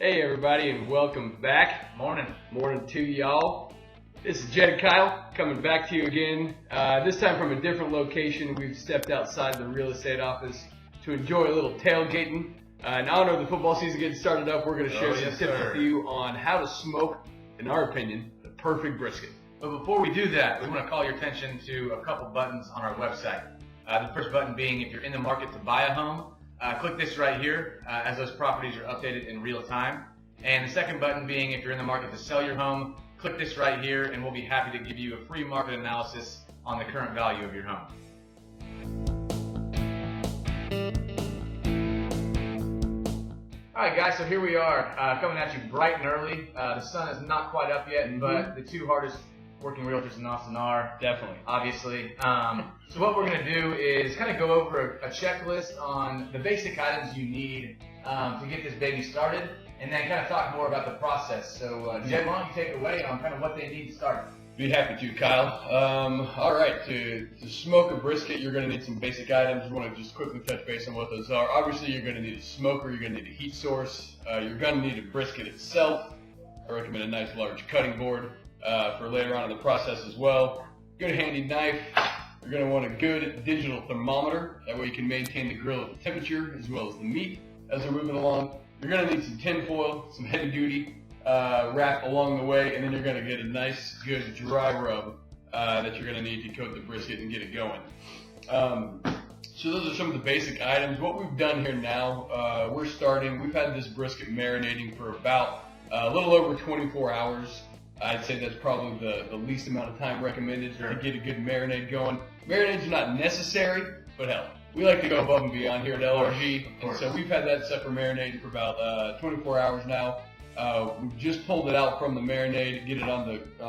Hey everybody, and welcome back. Morning to y'all. This is Jed and Kyle coming back to you again. This time from a different location. We've stepped outside the real estate office to enjoy a little tailgating. In honor of the football season getting started up, we're going to share some tips with you on how to smoke, in our opinion, the perfect brisket. But before we do that, we want to call your attention to a couple buttons on our website. The first button being if you're in the market to buy a home, click this right here as those properties are updated in real time. And the second button being if you're in the market to sell your home, click this right here and we'll be happy to give you a free market analysis on the current value of your home. Alright guys, so here we are coming at you bright and early. The sun is not quite up yet, but the two hardest working realtors in Austin are. Definitely. Obviously. So what we're going to do is kind of go over a checklist on the basic items you need to get this baby started, and then kind of talk more about the process. So Jed, why don't you take it away on kind of what they need to start? Be happy to, Kyle. All right, to smoke a brisket, you're going to need some basic items. We want to just quickly touch base on what those are. Obviously, you're going to need a smoker. You're going to need a heat source. You're going to need a brisket itself. I recommend a nice large cutting board for later on in the process as well. Good handy knife. You're going to want a good digital thermometer. That way you can maintain the grill at the temperature as well as the meat as we're moving along. You're going to need some tin foil, some heavy duty wrap along the way, and then you're going to get a nice good dry rub that you're going to need to coat the brisket and get it going. So those are some of the basic items. What we've done here now, we've had this brisket marinating for about a little over 24 hours. I'd say that's probably the least amount of time recommended to get a good marinade going. Marinades are not necessary, but hell, we like to go above and beyond here at LRG. And so we've had that set for marinating for about 24 hours now. We've just pulled it out from the marinade, get it on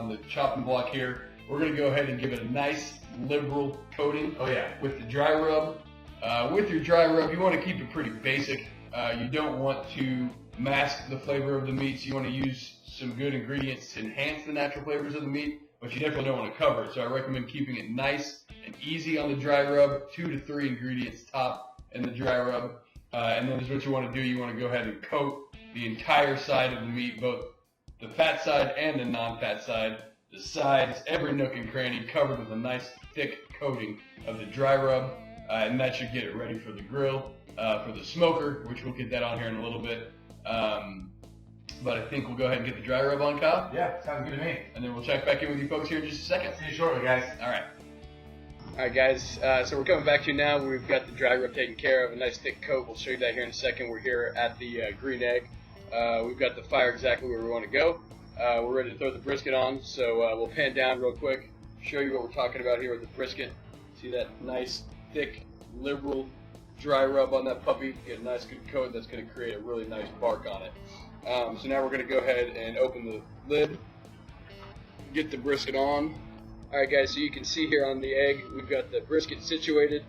the chopping block here. We're going to go ahead and give it a nice liberal coating with the dry rub. With your dry rub, you want to keep it pretty basic. You don't want to mask the flavor of the meat, so you want to use some good ingredients to enhance the natural flavors of the meat, but you definitely don't want to cover it. So I recommend keeping it nice and easy on the dry rub, 2 to 3 ingredients top in the dry rub. And then this is what you want to do. You want to go ahead and coat the entire side of the meat, both the fat side and the non-fat side, the sides, every nook and cranny covered with a nice thick coating of the dry rub. And that should get it ready for the grill, for the smoker, which we'll get that on here in a little bit. But I think we'll go ahead and get the dry rub on, Kyle. Yeah, sounds good to me. And then we'll check back in with you folks here in just a second. See you shortly, guys. All right, guys. So we're coming back to you now. We've got the dry rub taken care of, a nice thick coat. We'll show you that here in a second. We're here at the Green Egg. We've got the fire exactly where we want to go. We're ready to throw the brisket on. So we'll pan down real quick, show you what we're talking about here with the brisket. See that nice, thick, liberal dry rub on that puppy. Get a nice good coat that's going to create a really nice bark on it. So now we're going to go ahead and open the lid, get the brisket on. Alright guys, so you can see here on the egg, we've got the brisket situated.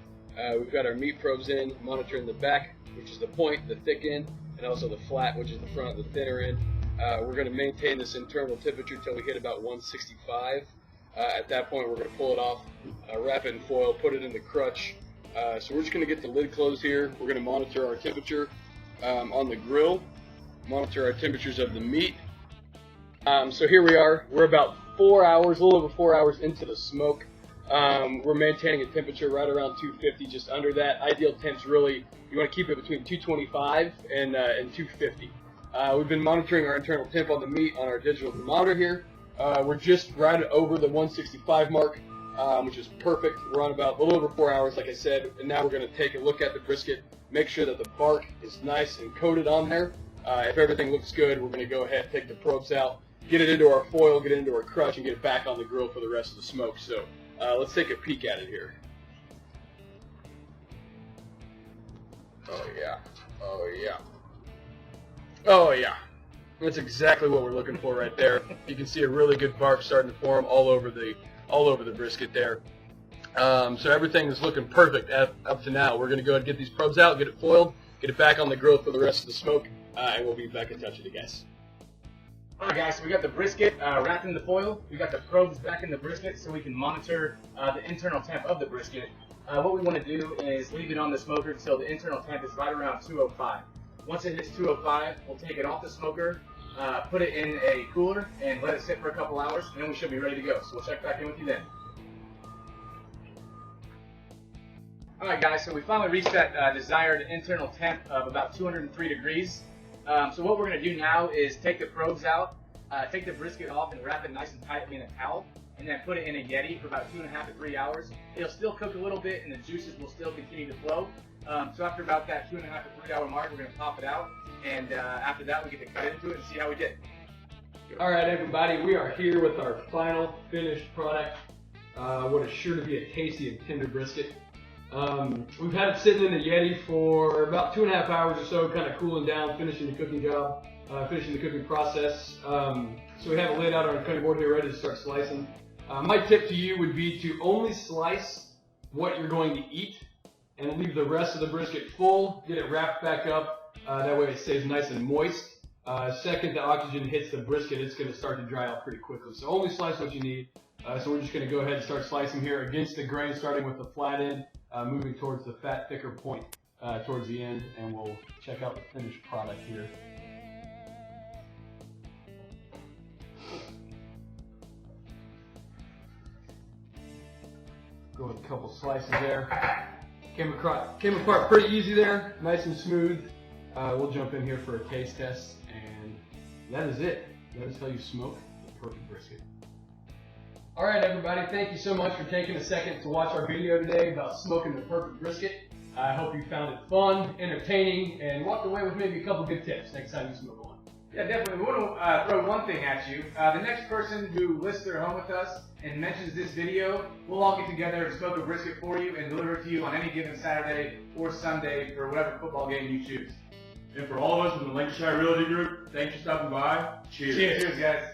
We've got our meat probes in, monitoring the back, which is the point, the thick end, and also the flat, which is the front, the thinner end. We're going to maintain this internal temperature until we hit about 165. At that point, we're going to pull it off, wrap it in foil, put it in the crutch. So we're just going to get the lid closed here. We're going to monitor our temperature on the grill, monitor our temperatures of the meat. So here we are. We're about 4 hours, a little over 4 hours into the smoke. We're maintaining a temperature right around 250, just under that. Ideal temps really, you want to keep it between 225 and 250. We've been monitoring our internal temp on the meat on our digital thermometer here. We're just right over the 165 mark, which is perfect. We're on about a little over 4 hours, like I said, and now we're going to take a look at the brisket, make sure that the bark is nice and coated on there. If everything looks good, we're going to go ahead, take the probes out, get it into our foil, get it into our crutch, and get it back on the grill for the rest of the smoke. So let's take a peek at it here. Oh yeah, oh yeah, oh yeah. That's exactly what we're looking for right there. You can see a really good bark starting to form all over the brisket there. So everything is looking perfect up to now. We're going to go ahead and get these probes out, get it foiled, get it back on the grill for the rest of the smoke, and we'll be back in touch with you guys. Alright guys, so we got the brisket wrapped in the foil. We got the probes back in the brisket so we can monitor the internal temp of the brisket. What we want to do is leave it on the smoker until the internal temp is right around 205. Once it hits 205, we'll take it off the smoker, put it in a cooler, and let it sit for a couple hours, and then we should be ready to go. So we'll check back in with you then. Alright guys, so we finally reached that desired internal temp of about 203 degrees. So what we're going to do now is take the probes out, take the brisket off and wrap it nice and tightly in a towel, and then put it in a Yeti for about 2.5 to 3 hours. It'll still cook a little bit and the juices will still continue to flow. So after about that 2.5 to 3 hour mark, we're going to pop it out, and after that we get to cut into it and see how we did. Alright everybody, we are here with our final finished product. What is sure to be a tasty and tender brisket. We've had it sitting in the Yeti for about 2.5 hours or so, kind of cooling down, finishing the cooking job, finishing the cooking process. So we have it laid out on our cutting board here, ready to start slicing. My tip to you would be to only slice what you're going to eat and leave the rest of the brisket full, get it wrapped back up, that way it stays nice and moist. Second the oxygen hits the brisket, it's going to start to dry out pretty quickly. So only slice what you need. So we're just going to go ahead and start slicing here against the grain, starting with the flat end, moving towards the fat, thicker point towards the end, and we'll check out the finished product here. Go with a couple slices there. Came apart pretty easy there, nice and smooth. We'll jump in here for a taste test, and that is it. That is how you smoke the perfect brisket. Alright everybody, thank you so much for taking a second to watch our video today about smoking the perfect brisket. I hope you found it fun, entertaining, and walked away with maybe a couple good tips next time you smoke one. Yeah, definitely. We want to throw one thing at you. The next person who lists their home with us and mentions this video, we'll all get together and smoke a brisket for you and deliver it to you on any given Saturday or Sunday for whatever football game you choose. And for all of us in the Lancashire Realty Group, thanks for stopping by. Cheers. Cheers, guys.